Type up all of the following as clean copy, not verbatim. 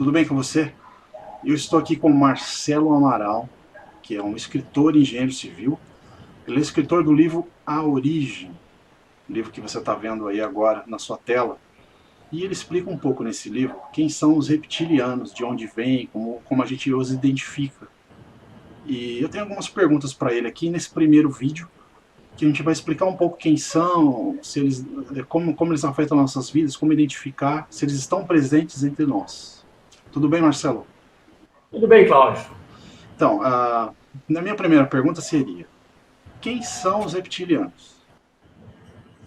Tudo bem com você? Eu estou aqui com Marcelo Amaral, que é um escritor e engenheiro civil. Ele é escritor do livro A Origem, livro que você está vendo aí agora na sua tela. E ele explica um pouco nesse livro quem são os reptilianos, de onde vêm, como a gente os identifica. E eu tenho algumas perguntas para ele aqui nesse primeiro vídeo, que a gente vai explicar um pouco quem são, se eles, como eles afetam nossas vidas, como identificar, se eles estão presentes entre nós. Tudo bem, Marcelo? Tudo bem, Cláudio. Então, na minha primeira pergunta seria: quem são os reptilianos?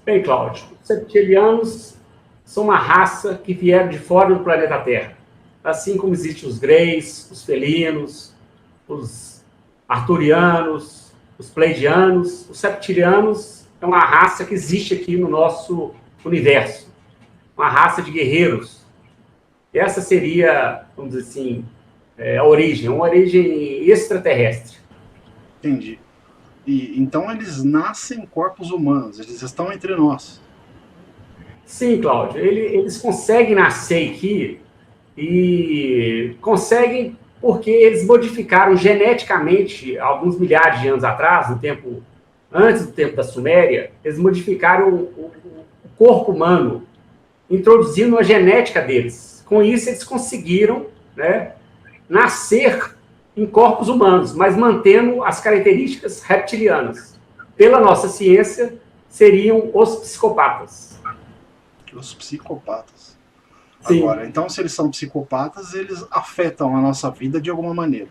Bem, Cláudio, os reptilianos são uma raça que vieram de fora do planeta Terra. Assim como existem os greys, os felinos, os arturianos, os pleiadianos, os reptilianos é uma raça que existe aqui no nosso universo. Uma raça de guerreiros. Essa seria, vamos dizer assim, a origem, uma origem extraterrestre. Entendi. E então eles nascem em corpos humanos, eles estão entre nós. Sim, Cláudio, eles conseguem nascer aqui e conseguem porque eles modificaram geneticamente, alguns milhares de anos atrás, antes do tempo da Suméria, eles modificaram o corpo humano, introduzindo a genética deles. Com isso, eles conseguiram, né, nascer em corpos humanos, mas mantendo as características reptilianas. Pela nossa ciência, seriam os psicopatas. Os psicopatas. Sim. Agora, então, se eles são psicopatas, eles afetam a nossa vida de alguma maneira.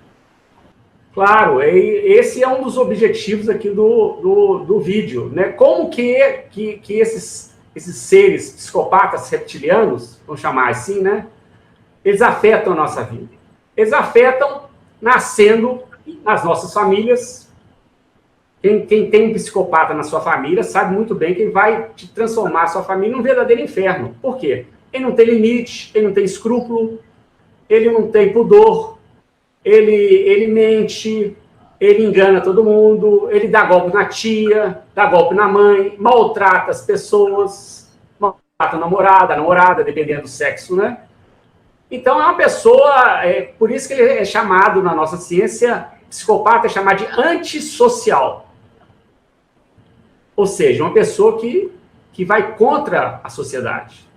Claro, esse é um dos objetivos aqui do vídeo, né? Como que esses seres psicopatas reptilianos, vamos chamar assim, né? Eles afetam a nossa vida. Eles afetam nascendo nas nossas famílias. Quem tem um psicopata na sua família sabe muito bem que ele vai te transformar a sua família num verdadeiro inferno. Por quê? Ele não tem limite, ele não tem escrúpulo, ele não tem pudor, ele mente, ele engana todo mundo, ele dá golpe na tia, dá golpe na mãe, maltrata as pessoas, maltrata a namorada, dependendo do sexo, né? Então é uma pessoa, por isso que ele é chamado na nossa ciência, psicopata é chamado de antissocial. Ou seja, uma pessoa que vai contra a sociedade.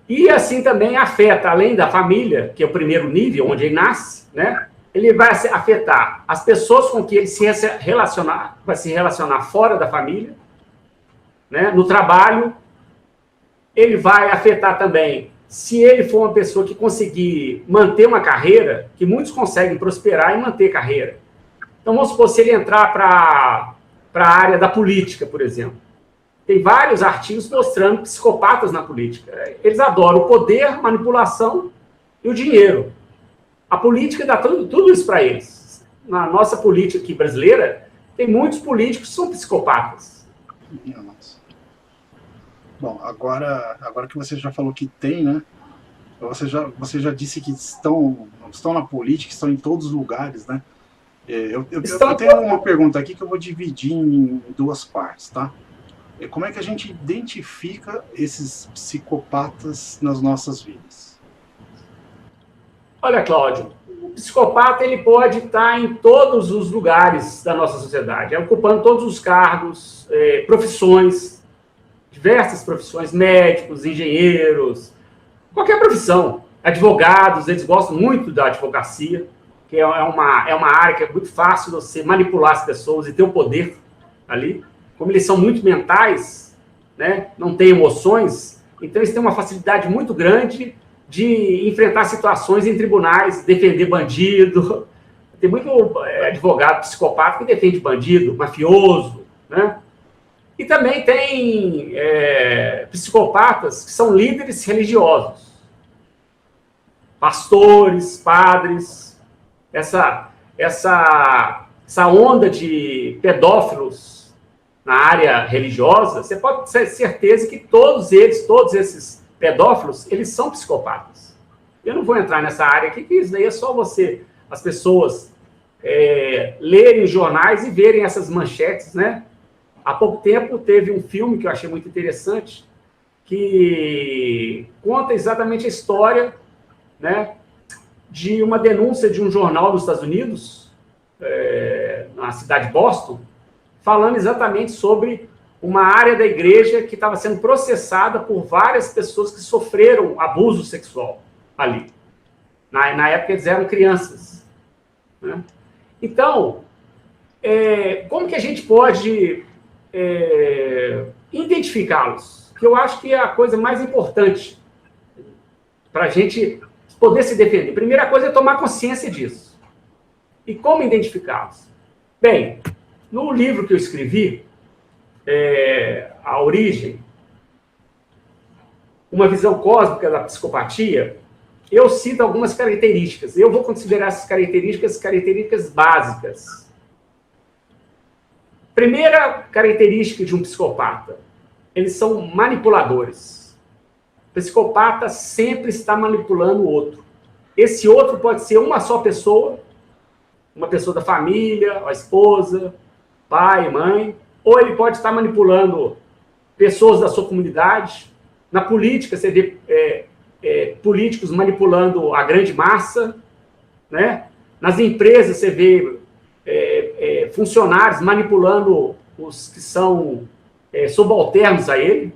E assim também afeta, além da família, que é o primeiro nível, onde ele nasce, né? Ele vai afetar as pessoas com que ele vai se relacionar fora da família, né? No trabalho. Ele vai afetar também, se ele for uma pessoa que conseguir manter uma carreira, que muitos conseguem prosperar e manter carreira. Então, vamos supor, se ele entrar para a área da política, por exemplo. Tem vários artigos mostrando psicopatas na política. Eles adoram o poder, manipulação e o dinheiro. A política dá tudo isso para eles. Na nossa política aqui brasileira, tem muitos políticos que são psicopatas. Nossa. Bom, agora que você já falou que tem, né? Você já disse que estão na política, estão em todos os lugares, né? Eu tenho uma pergunta aqui que eu vou dividir em duas partes, tá? Como é que a gente identifica esses psicopatas nas nossas vidas? Olha, Cláudio, o psicopata ele pode estar em todos os lugares da nossa sociedade, ocupando todos os cargos, profissões, diversas profissões, médicos, engenheiros, qualquer profissão. Advogados, eles gostam muito da advocacia, que é uma área que é muito fácil você manipular as pessoas e ter o poder ali. Como eles são muito mentais, né, não têm emoções, então eles têm uma facilidade muito grande de enfrentar situações em tribunais, defender bandido. Tem muito advogado psicopata que defende bandido, mafioso, né? E também tem psicopatas que são líderes religiosos. Pastores, padres, essa onda de pedófilos na área religiosa, você pode ter certeza que todos esses pedófilos, eles são psicopatas. Eu não vou entrar nessa área aqui, que isso daí é só as pessoas lerem jornais e verem essas manchetes, né? Há pouco tempo teve um filme que eu achei muito interessante, que conta exatamente a história né, de uma denúncia de um jornal dos Estados Unidos, na cidade de Boston, falando exatamente sobre uma área da igreja que estava sendo processada por várias pessoas que sofreram abuso sexual ali. Na época eles eram crianças, né? Então, como que a gente pode identificá-los? Que eu acho que é a coisa mais importante para a gente poder se defender. Primeira coisa é tomar consciência disso. E como identificá-los? Bem, no livro que eu escrevi, A Origem, uma visão cósmica da psicopatia, eu cito algumas características. Eu vou considerar essas características básicas. Primeira característica de um psicopata: eles são manipuladores. O psicopata sempre está manipulando o outro. Esse outro pode ser uma só pessoa, uma pessoa da família, a esposa, pai, mãe, ou ele pode estar manipulando pessoas da sua comunidade. Na política, você vê políticos manipulando a grande massa, né? Nas empresas, você vê funcionários manipulando os que são subalternos a ele.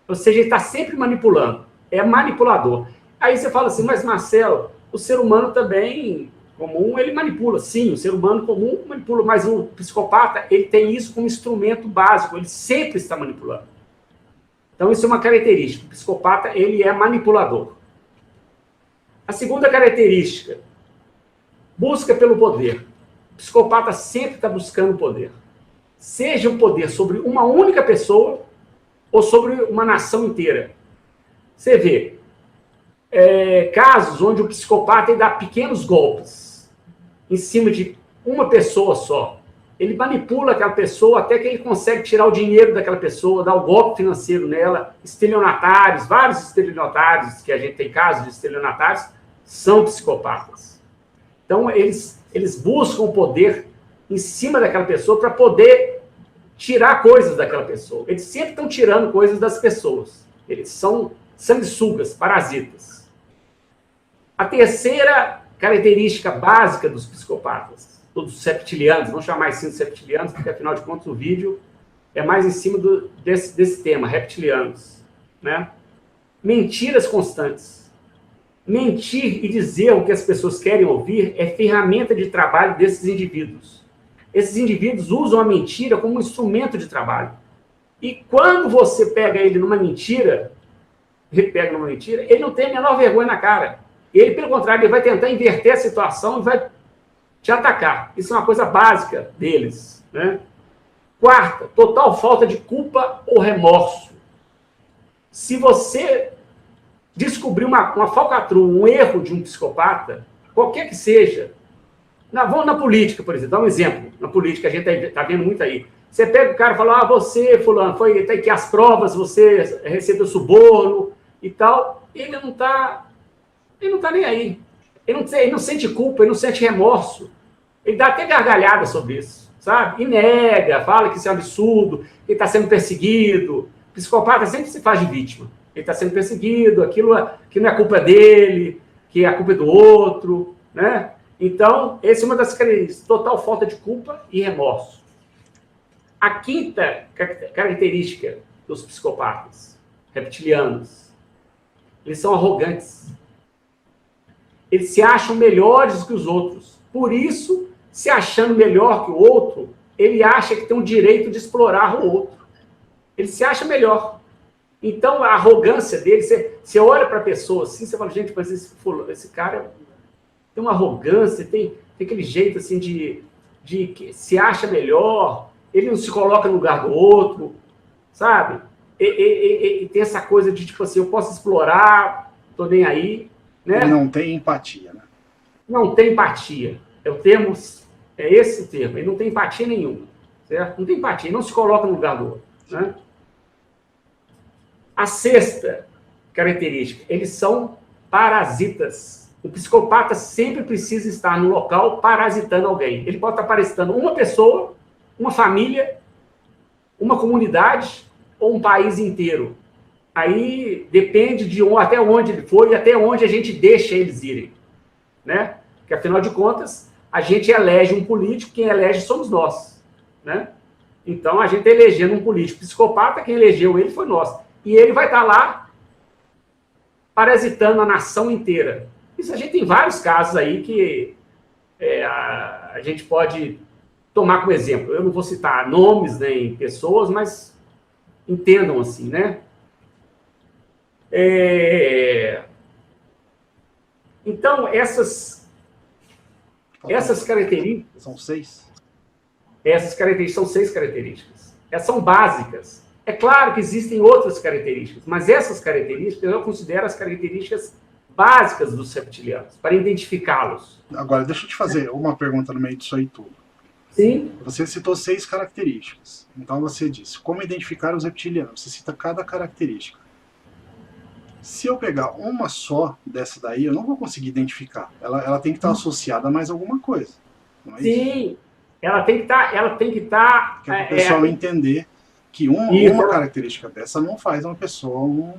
Ou seja, ele está sempre manipulando. É manipulador. Aí você fala assim, mas Marcelo, o ser humano também comum, ele manipula. Sim, o ser humano comum manipula, mas o psicopata, ele tem isso como instrumento básico. Ele sempre está manipulando. Então, isso é uma característica. O psicopata, ele é manipulador. A segunda característica, busca pelo poder. O psicopata sempre está buscando poder. Seja o poder sobre uma única pessoa ou sobre uma nação inteira. Você vê casos onde o psicopata ele dá pequenos golpes em cima de uma pessoa só. Ele manipula aquela pessoa até que ele consegue tirar o dinheiro daquela pessoa, dar o golpe financeiro nela. Estelionatários, vários estelionatários, que a gente tem casos de estelionatários, são psicopatas. Então, eles buscam o poder em cima daquela pessoa para poder tirar coisas daquela pessoa. Eles sempre estão tirando coisas das pessoas. Eles são sanguessugas, parasitas. A terceira característica básica dos psicopatas, dos septilianos, vamos chamar assim de septilianos, porque afinal de contas o vídeo é mais em cima desse tema, reptilianos, né? Mentiras constantes. Mentir e dizer o que as pessoas querem ouvir é ferramenta de trabalho desses indivíduos. Esses indivíduos usam a mentira como um instrumento de trabalho. E quando você pega ele numa mentira, ele não tem a menor vergonha na cara. Ele, pelo contrário, ele vai tentar inverter a situação e vai te atacar. Isso é uma coisa básica deles, né? Quarta, total falta de culpa ou remorso. Se você descobrir uma falcatrua, um erro de um psicopata, qualquer que seja, vamos na política, por exemplo, dá um exemplo. Na política, a gente está vendo muito aí. Você pega o cara e fala, você, fulano, foi até aqui as provas, você recebeu suborno e tal. Ele não está nem aí. Ele não sente culpa, ele não sente remorso. Ele dá até gargalhada sobre isso, sabe? E nega, fala que isso é um absurdo, que ele está sendo perseguido. O psicopata sempre se faz de vítima. Ele está sendo perseguido, aquilo que não é culpa dele, que é a culpa do outro, né? Então, essa é uma das características, total falta de culpa e remorso. A quinta característica dos psicopatas reptilianos, eles são arrogantes. Eles se acham melhores que os outros. Por isso, se achando melhor que o outro, ele acha que tem o direito de explorar o outro. Ele se acha melhor. Então, a arrogância dele, você olha para a pessoa assim, você fala, gente, mas esse cara tem uma arrogância, tem aquele jeito assim de que se acha melhor, ele não se coloca no lugar do outro, sabe? E tem essa coisa de, tipo assim, eu posso explorar, tô nem aí, né? Ele não tem empatia, né? Não tem empatia. É esse o termo. Ele não tem empatia nenhuma, certo? Não tem empatia, ele não se coloca no lugar do outro, né? A sexta característica, eles são parasitas. O psicopata sempre precisa estar no local parasitando alguém. Ele pode estar parasitando uma pessoa, uma família, uma comunidade ou um país inteiro. aí depende de até onde ele for e até onde a gente deixa eles irem, né? Porque, afinal de contas, a gente elege um político, quem elege somos nós, né? Então, a gente está elegendo um político psicopata, quem elegeu ele foi nós. E ele vai estar lá parasitando a nação inteira. Isso a gente tem vários casos aí que a gente pode tomar como exemplo. Eu não vou citar nomes nem pessoas, mas entendam assim, né? Então, essas características... São 6? Essas características são 6 características. Elas são básicas. É claro que existem outras características, mas essas características eu considero as características básicas dos reptilianos, para identificá-los. Agora, deixa eu te fazer uma pergunta no meio disso aí tudo. Sim. Você citou 6 características. Então você disse, como identificar os reptilianos? Você cita cada característica. Se eu pegar uma só dessa daí, eu não vou conseguir identificar. Ela tem que estar associada a mais alguma coisa. Não é Sim. Isso? Ela tem que estar... Que é para o pessoal entender que uma característica dessa não faz uma pessoa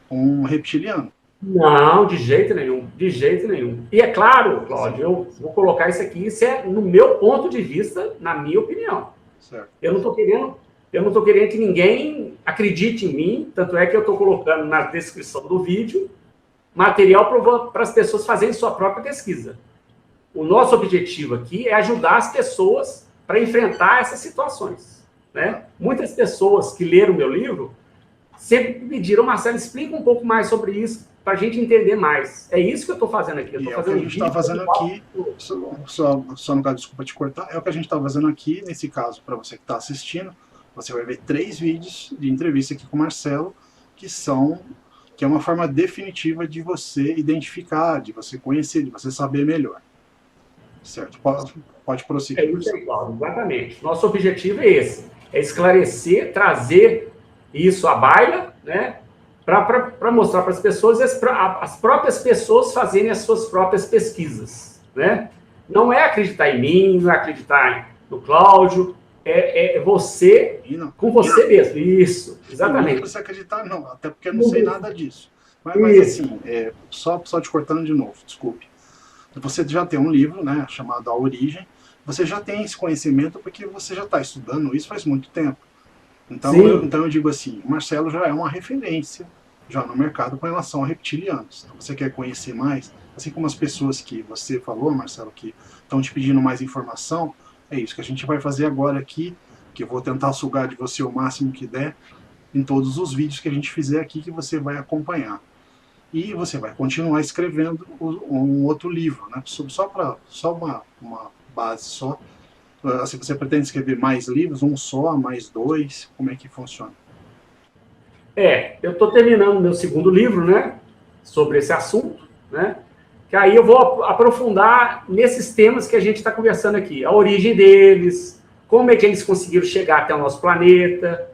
um reptiliano. Não, de jeito nenhum, de jeito nenhum. E é claro, Cláudio, eu vou colocar isso aqui, isso é no meu ponto de vista, na minha opinião. Certo. Eu não estou querendo que ninguém acredite em mim, tanto é que eu estou colocando na descrição do vídeo material para as pessoas fazerem sua própria pesquisa. O nosso objetivo aqui é ajudar as pessoas para enfrentar essas situações, né? Muitas pessoas que leram o meu livro sempre me pediram, Marcelo, explica um pouco mais sobre isso, para a gente entender mais. É isso que eu estou fazendo aqui. Eu tô fazendo o que a gente está fazendo aqui, só no caso, desculpa te cortar, é o que a gente está fazendo aqui, nesse caso, para você que está assistindo, você vai ver 3 vídeos de entrevista aqui com o Marcelo, que é uma forma definitiva de você identificar, de você conhecer, de você saber melhor. Certo? Pode prosseguir. É isso aí, Cláudio, exatamente. Nosso objetivo é esse, é esclarecer, trazer isso à baila, né? Para mostrar para as pessoas, as próprias pessoas fazerem as suas próprias pesquisas, né? Não é acreditar em mim, não é acreditar no Cláudio, é você com você mesmo. Isso, exatamente. Não precisa acreditar, não, até porque eu não sei nada disso. Mas assim, só te cortando de novo, desculpe. Você já tem um livro, né, chamado A Origem, você já tem esse conhecimento porque você já está estudando isso faz muito tempo. Então eu digo assim, o Marcelo já é uma referência já no mercado com relação a reptilianos. Então você quer conhecer mais, assim como as pessoas que você falou, Marcelo, que estão te pedindo mais informação, é isso que a gente vai fazer agora aqui, que eu vou tentar sugar de você o máximo que der em todos os vídeos que a gente fizer aqui, que você vai acompanhar. E você vai continuar escrevendo um outro livro, né? Só uma base só. Assim, você pretende escrever mais livros, um só, mais 2? Como é que funciona? Eu estou terminando meu segundo livro, né? Sobre esse assunto, né? Que aí eu vou aprofundar nesses temas que a gente está conversando aqui. A origem deles, como é que eles conseguiram chegar até o nosso planeta,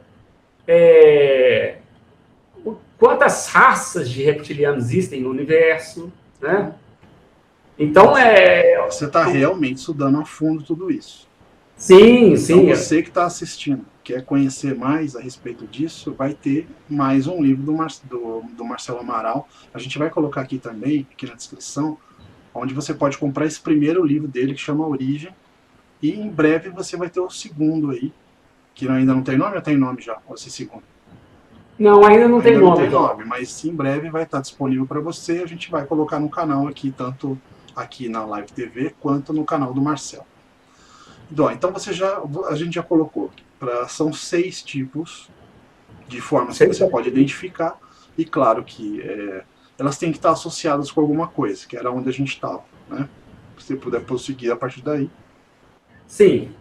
quantas raças de reptilianos existem no universo, né? Então, Você está realmente estudando a fundo tudo isso. Sim, então, sim. Você que está assistindo, quer conhecer mais a respeito disso, vai ter mais um livro do Marcelo Amaral. A gente vai colocar aqui também, aqui na descrição, onde você pode comprar esse primeiro livro dele, que chama Origem. E em breve você vai ter o segundo aí, que ainda não tem nome ou tem nome já, esse segundo? Não, ainda não tem nome. Não tem nome, mas em breve vai estar disponível para você. A gente vai colocar no canal aqui, tanto aqui na Live TV, quanto no canal do Marcelo. Então a gente já colocou, são 6 tipos de formas que você pode identificar, e claro que elas têm que estar associadas com alguma coisa, que era onde a gente estava, né? Se você puder prosseguir a partir daí. Sim.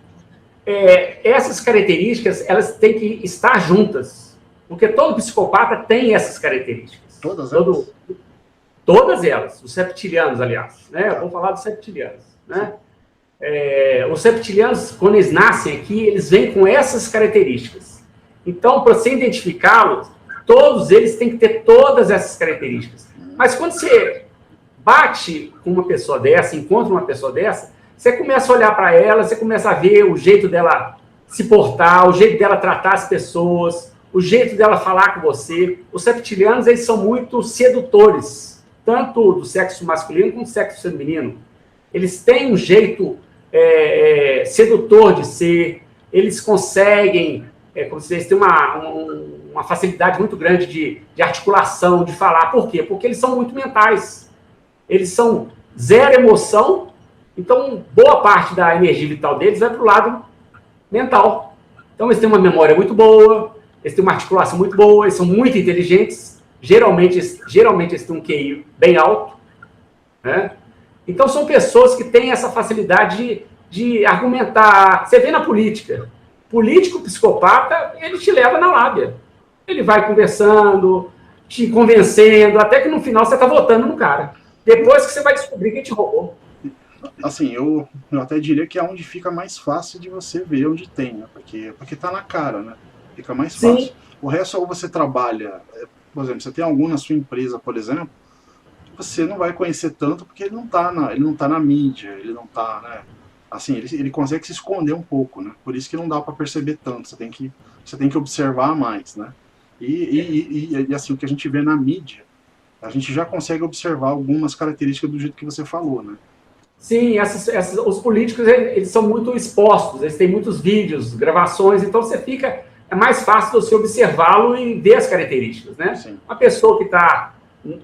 Essas características, elas têm que estar juntas, porque todo psicopata tem essas características. Todas elas? Todas elas, os reptilianos, aliás, né? Vamos falar dos reptilianos, né? Os reptilianos, quando eles nascem aqui, eles vêm com essas características. Então, para você identificá-los, todos eles têm que ter todas essas características. Mas quando você bate com uma pessoa dessa, encontra uma pessoa dessa, você começa a olhar para ela, você começa a ver o jeito dela se portar, o jeito dela tratar as pessoas, o jeito dela falar com você. Os reptilianos, eles são muito sedutores, tanto do sexo masculino como do sexo feminino. Eles têm um jeito sedutor de ser, eles conseguem, como se eles têm uma facilidade muito grande de articulação, de falar. Por quê? Porque eles são muito mentais. Eles são zero emoção, então boa parte da energia vital deles vai para o lado mental. Então eles têm uma memória muito boa, eles têm uma articulação muito boa, eles são muito inteligentes, geralmente eles têm um QI bem alto, né? Então são pessoas que têm essa facilidade de argumentar. Você vê na política, político psicopata, ele te leva na lábia. Ele vai conversando, te convencendo, até que no final você está votando no cara. Depois que você vai descobrir quem te roubou. Assim, eu até diria que é onde fica mais fácil de você ver onde tem, né? Porque tá na cara, né? Fica mais fácil. Sim. O resto, ou você trabalha, por exemplo, você tem algum na sua empresa, por exemplo, você não vai conhecer tanto porque ele não tá na mídia, ele não tá, né? Assim, ele consegue se esconder um pouco, né? Por isso que não dá para perceber tanto, você tem que observar mais, né? E assim, o que a gente vê na mídia, a gente já consegue observar algumas características do jeito que você falou, né? Sim, os políticos, eles são muito expostos, eles têm muitos vídeos, gravações, então é mais fácil você observá-lo e ver as características, né? Sim. Uma pessoa que está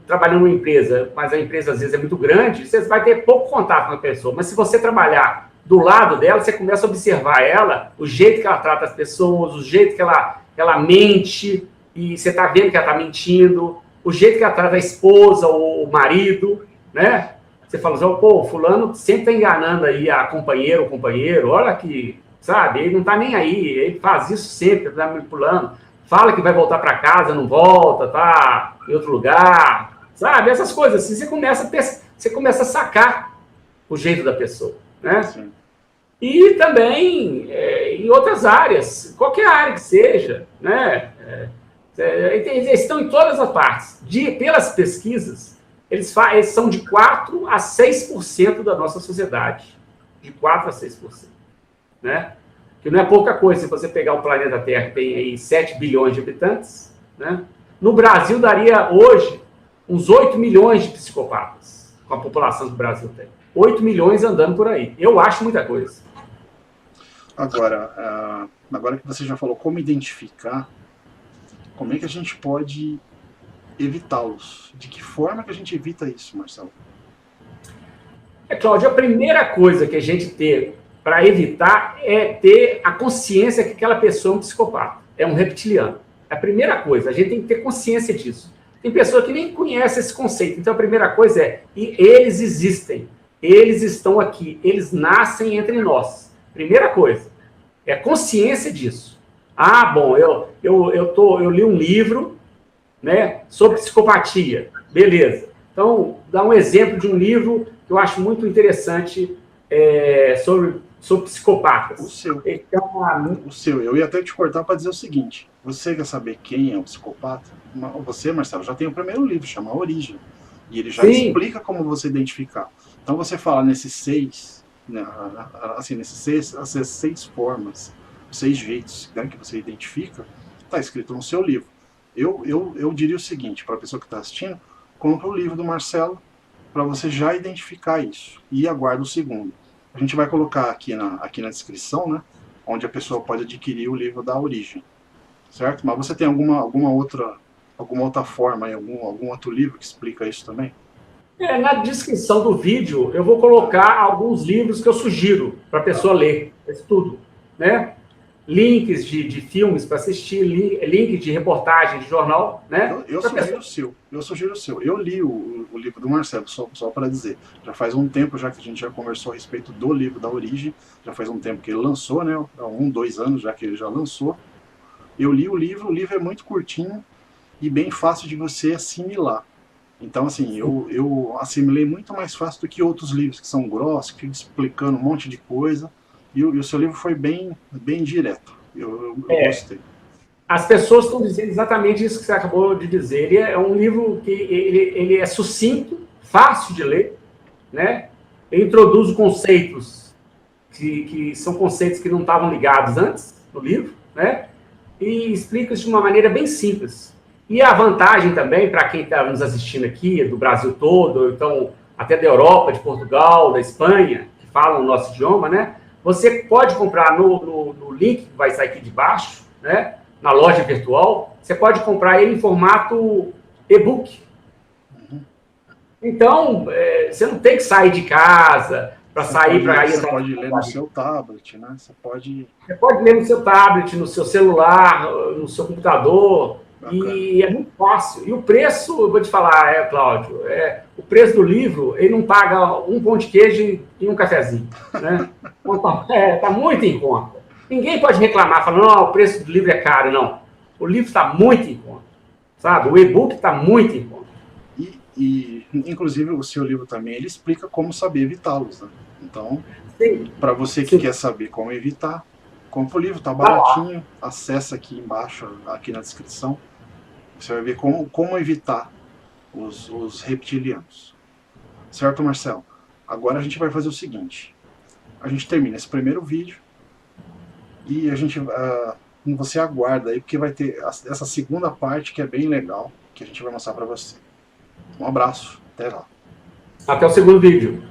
trabalhando numa empresa, mas a empresa às vezes é muito grande, você vai ter pouco contato com a pessoa, mas se você trabalhar do lado dela, você começa a observar ela, o jeito que ela trata as pessoas, o jeito que ela mente, e você está vendo que ela está mentindo, o jeito que ela trata a esposa ou o marido, né? Você fala assim, pô, fulano sempre está enganando aí a companheira ou companheiro, olha que, sabe, ele não está nem aí, ele faz isso sempre, está manipulando, fala que vai voltar para casa, não volta, tá em outro lugar, sabe, essas coisas assim, você começa a sacar o jeito da pessoa, né? Sim. E também em outras áreas, qualquer área que seja, né? Eles estão em todas as partes. Pelas pesquisas, eles são de 4% a 6% da nossa sociedade. De 4% a 6%. Né? Que não é pouca coisa se você pegar o planeta Terra, que tem aí 7 bilhões de habitantes. Né? No Brasil, daria hoje uns 8 milhões de psicopatas, com a população que o Brasil tem. 8 milhões andando por aí. Eu acho muita coisa. Agora que você já falou como identificar, como é que a gente pode evitá-los? De que forma que a gente evita isso, Marcelo? Cláudio, a primeira coisa que a gente tem para evitar é ter a consciência que aquela pessoa é um psicopata, é um reptiliano. É a primeira coisa, a gente tem que ter consciência disso. Tem pessoa que nem conhece esse conceito, então a primeira coisa e eles existem, eles estão aqui, eles nascem entre nós. Primeira coisa, é consciência disso. Ah, bom, eu li um livro, né, sobre psicopatia. Beleza. Então, dá um exemplo de um livro que eu acho muito interessante sobre psicopatas. O seu. Eu ia até te cortar para dizer o seguinte. Você quer saber quem é o psicopata? Você, Marcelo, já tem o primeiro livro, chama A Origem. E ele já explica como você identificar. Então, você fala nesses 6, né, assim, essas 6 formas, 6 jeitos, né, que você identifica, está escrito no seu livro. Eu diria o seguinte, para a pessoa que está assistindo, compra o livro do Marcelo para você já identificar isso. E aguarda o segundo. A gente vai colocar aqui na descrição, né, onde a pessoa pode adquirir o livro da Origem. Certo? Mas você tem alguma outra forma, algum outro livro que explica isso também? Na descrição do vídeo, eu vou colocar alguns livros que eu sugiro para a pessoa ler. Isso tudo, né? Links de filmes para assistir, link de reportagem de jornal, né? Eu sugiro o seu. Eu li o livro do Marcelo, só para dizer. Já faz um tempo já que a gente já conversou a respeito do livro da Origem. Já faz um tempo que ele lançou, né? Há 2 anos já que ele já lançou. Eu li o livro é muito curtinho e bem fácil de você assimilar. Então, assim, eu assimilei muito mais fácil do que outros livros que são grossos, que ficam explicando um monte de coisa. E o seu livro foi bem direto. Eu gostei. As pessoas estão dizendo exatamente isso que você acabou de dizer. Ele é um livro que ele é sucinto, fácil de ler, né? Ele introduz conceitos que são conceitos que não estavam ligados antes no livro, né? e explica isso de uma maneira bem simples. E a vantagem também, para quem está nos assistindo aqui, do Brasil todo, ou então até da Europa, de Portugal, da Espanha, que falam o nosso idioma, né? Você pode comprar no link que vai sair aqui de baixo, né? Na loja virtual, você pode comprar ele em formato e-book. Então, você não tem que sair de casa para sair para ir. Você pode ler no seu tablet, né? Você pode ler no seu tablet, no seu celular, no seu computador. Bacana. E é muito fácil. E o preço, eu vou te falar, Cláudio, o preço do livro, ele não paga um pão de queijo e um cafezinho. Né? Então, tá muito em conta. Ninguém pode reclamar, falando, não, o preço do livro é caro. Não. O livro está muito em conta. Sabe? O e-book está muito em conta. E, inclusive, o seu livro também, ele explica como saber evitá-los, né? Então, para você que quer saber como evitar, compra o livro, tá baratinho, acessa aqui embaixo, aqui na descrição, você vai ver como evitar os reptilianos. Certo, Marcelo? Agora a gente vai fazer o seguinte, a gente termina esse primeiro vídeo e a gente, você aguarda aí, porque vai ter essa segunda parte que é bem legal, que a gente vai mostrar para você. Um abraço, até lá. Até o segundo vídeo.